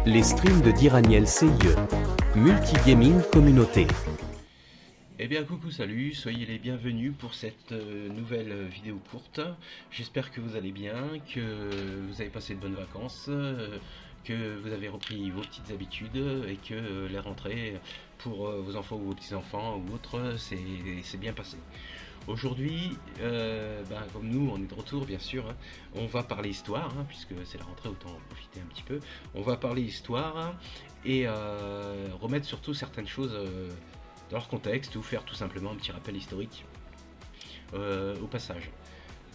Les streams de Diraniel CIE, Multigaming Communauté. Eh bien coucou, salut, soyez les bienvenus pour cette nouvelle vidéo courte. J'espère que vous allez bien, que vous avez passé de bonnes vacances, que vous avez repris vos petites habitudes et que la rentrée pour vos enfants ou vos petits-enfants ou autres, c'est bien passé. Aujourd'hui, comme nous, on est de retour bien sûr, hein, on va parler histoire, hein, puisque c'est la rentrée, autant en profiter un petit peu. On va parler histoire et remettre surtout certaines choses dans leur contexte ou faire tout simplement un petit rappel historique au passage.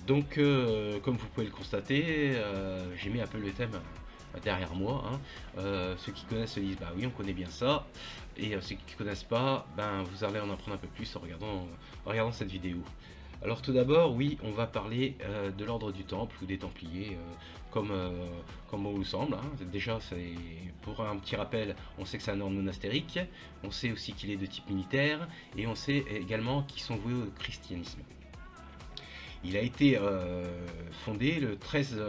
Donc, comme vous pouvez le constater, j'ai mis un peu le thème derrière moi. Hein. Ceux qui connaissent se disent bah oui, on connaît bien ça, et ceux qui ne connaissent pas, vous allez en apprendre un peu plus en regardant cette vidéo. Alors tout d'abord, oui, on va parler de l'ordre du Temple ou des Templiers, comme on vous semble. Hein. Déjà, pour un petit rappel, on sait que c'est un ordre monastérique, on sait aussi qu'il est de type militaire, et on sait également qu'ils sont voués au christianisme. Il a été fondé le 13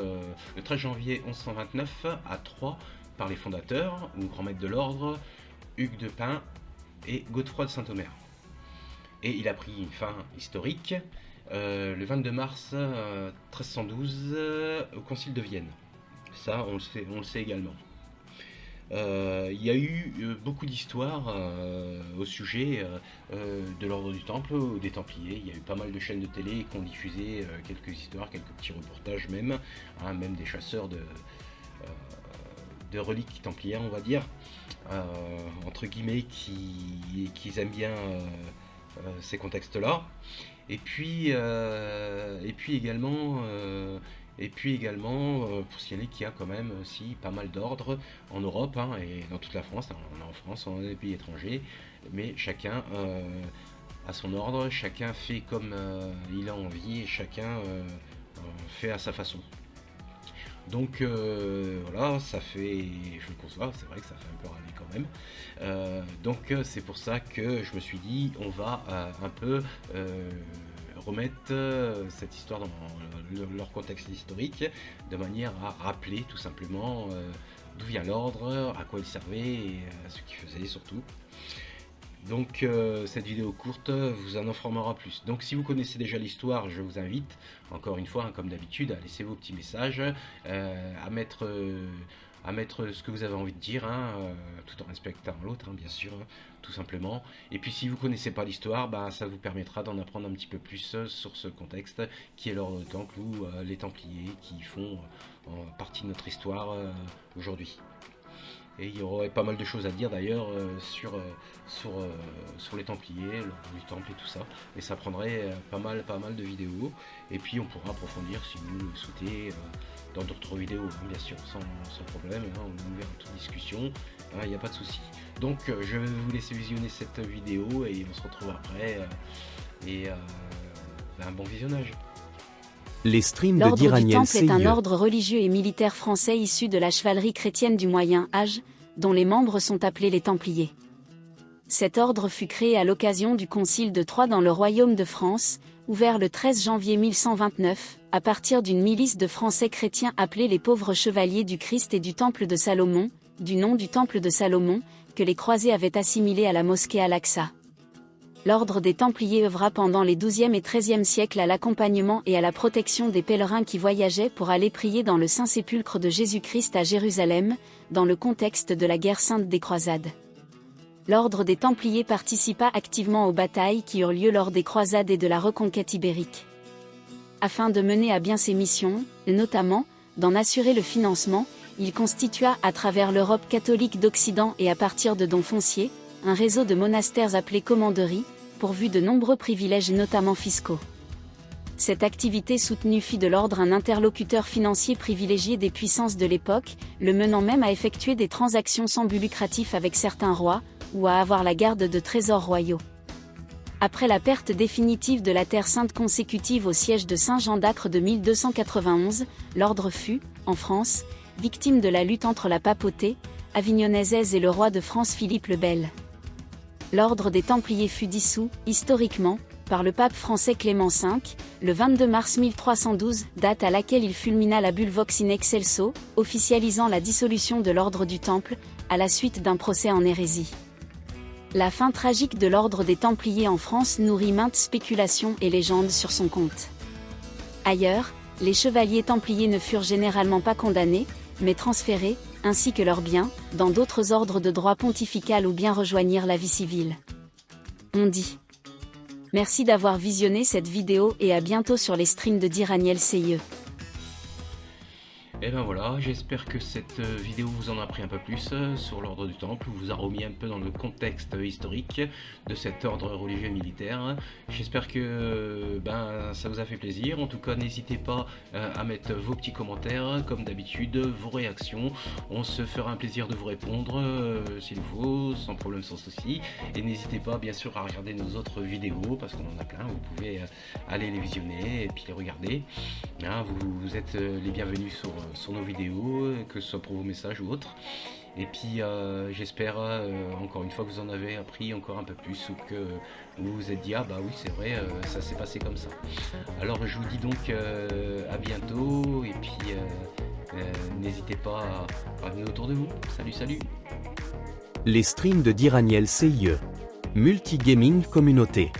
janvier 1129 à Troyes par les fondateurs, ou grands maîtres de l'ordre, Hugues de Pint et Godefroy de Saint-Omer. Et il a pris une fin historique le 22 mars 1312 au Concile de Vienne. Ça, on le sait également. Il y a eu beaucoup d'histoires au sujet de l'ordre du Temple ou des Templiers. Il y a eu pas mal de chaînes de télé qui ont diffusé quelques histoires, quelques petits reportages même, hein, même des chasseurs de reliques templières, on va dire, entre guillemets, qui aiment bien ces contextes-là. Et puis également, pour signaler qu'il y a quand même aussi pas mal d'ordres en Europe, hein, et dans toute la France. On est en France, on est dans des pays étrangers, mais chacun a son ordre, chacun fait comme il a envie, et chacun fait à sa façon. Donc voilà, ça fait, je le conçois, c'est vrai que ça fait un peu râler quand même. Donc c'est pour ça que je me suis dit, on va un peu remettre cette histoire dans leur contexte historique, de manière à rappeler tout simplement d'où vient l'ordre, à quoi il servait et ce qu'il faisait surtout. Donc cette vidéo courte vous en informera plus. Donc si vous connaissez déjà l'histoire, je vous invite, encore une fois, hein, comme d'habitude, à laisser vos petits messages, à mettre ce que vous avez envie de dire, hein, tout en respectant l'autre, hein, bien sûr, hein, tout simplement. Et puis si vous ne connaissez pas l'histoire, ça vous permettra d'en apprendre un petit peu plus sur ce contexte qui est l'ordre du Temple ou les Templiers qui font partie de notre histoire aujourd'hui. Et il y aurait pas mal de choses à dire d'ailleurs sur les Templiers, l'ordre du Temple et tout ça. Et ça prendrait pas mal de vidéos. Et puis on pourra approfondir si vous le souhaitez dans d'autres vidéos, hein, bien sûr, sans problème. Hein, on est ouvert à toute discussion, il n'y a pas de souci. Donc je vais vous laisser visionner cette vidéo et on se retrouve après. Un bon visionnage. Les streams de L'ordre du Diraniel Temple est un CIE. ordre religieux et militaire français issu de la chevalerie chrétienne du Moyen Âge, dont les membres sont appelés les Templiers. Cet ordre fut créé à l'occasion du Concile de Troyes dans le Royaume de France, ouvert le 13 janvier 1129, à partir d'une milice de Français chrétiens appelés les Pauvres Chevaliers du Christ et du Temple de Salomon, du nom du Temple de Salomon, que les croisés avaient assimilé à la mosquée Al-Aqsa. L'ordre des Templiers œuvra pendant les XIIe et XIIIe siècles à l'accompagnement et à la protection des pèlerins qui voyageaient pour aller prier dans le Saint-Sépulcre de Jésus-Christ à Jérusalem, dans le contexte de la guerre sainte des croisades. L'ordre des Templiers participa activement aux batailles qui eurent lieu lors des croisades et de la reconquête ibérique. Afin de mener à bien ses missions, et notamment, d'en assurer le financement, il constitua, à travers l'Europe catholique d'Occident et à partir de dons fonciers, un réseau de monastères appelé commanderies, pourvu de nombreux privilèges notamment fiscaux. Cette activité soutenue fit de l'ordre un interlocuteur financier privilégié des puissances de l'époque, le menant même à effectuer des transactions sans but lucratif avec certains rois, ou à avoir la garde de trésors royaux. Après la perte définitive de la Terre Sainte consécutive au siège de Saint-Jean d'Acre de 1291, l'ordre fut, en France, victime de la lutte entre la papauté avignonnaise et le roi de France Philippe le Bel. L'ordre des Templiers fut dissous, historiquement, par le pape français Clément V, le 22 mars 1312, date à laquelle il fulmina la bulle Vox in Excelso, officialisant la dissolution de l'ordre du Temple, à la suite d'un procès en hérésie. La fin tragique de l'ordre des Templiers en France nourrit maintes spéculations et légendes sur son compte. Ailleurs, les chevaliers templiers ne furent généralement pas condamnés, mais transférés, ainsi que leurs biens, dans d'autres ordres de droit pontifical ou bien rejoignirent la vie civile. On dit. Merci d'avoir visionné cette vidéo et à bientôt sur les streams de Diraniel CIE. Et ben voilà, j'espère que cette vidéo vous en a appris un peu plus sur l'ordre du Temple, vous a remis un peu dans le contexte historique de cet ordre religieux militaire. J'espère que ça vous a fait plaisir. En tout cas, n'hésitez pas à mettre vos petits commentaires, comme d'habitude, vos réactions. On se fera un plaisir de vous répondre s'il faut, sans problème, sans souci. Et n'hésitez pas, bien sûr, à regarder nos autres vidéos, parce qu'on en a plein. Vous pouvez aller les visionner et puis les regarder. Hein, vous êtes les bienvenus sur nos vidéos, que ce soit pour vos messages ou autres. Et puis j'espère encore une fois que vous en avez appris encore un peu plus, ou que vous vous êtes dit ah bah oui c'est vrai, ça s'est passé comme ça. Alors je vous dis donc à bientôt, et puis n'hésitez pas à venir autour de vous. Salut. Les streams de Diraniel CIE. Multigaming communauté.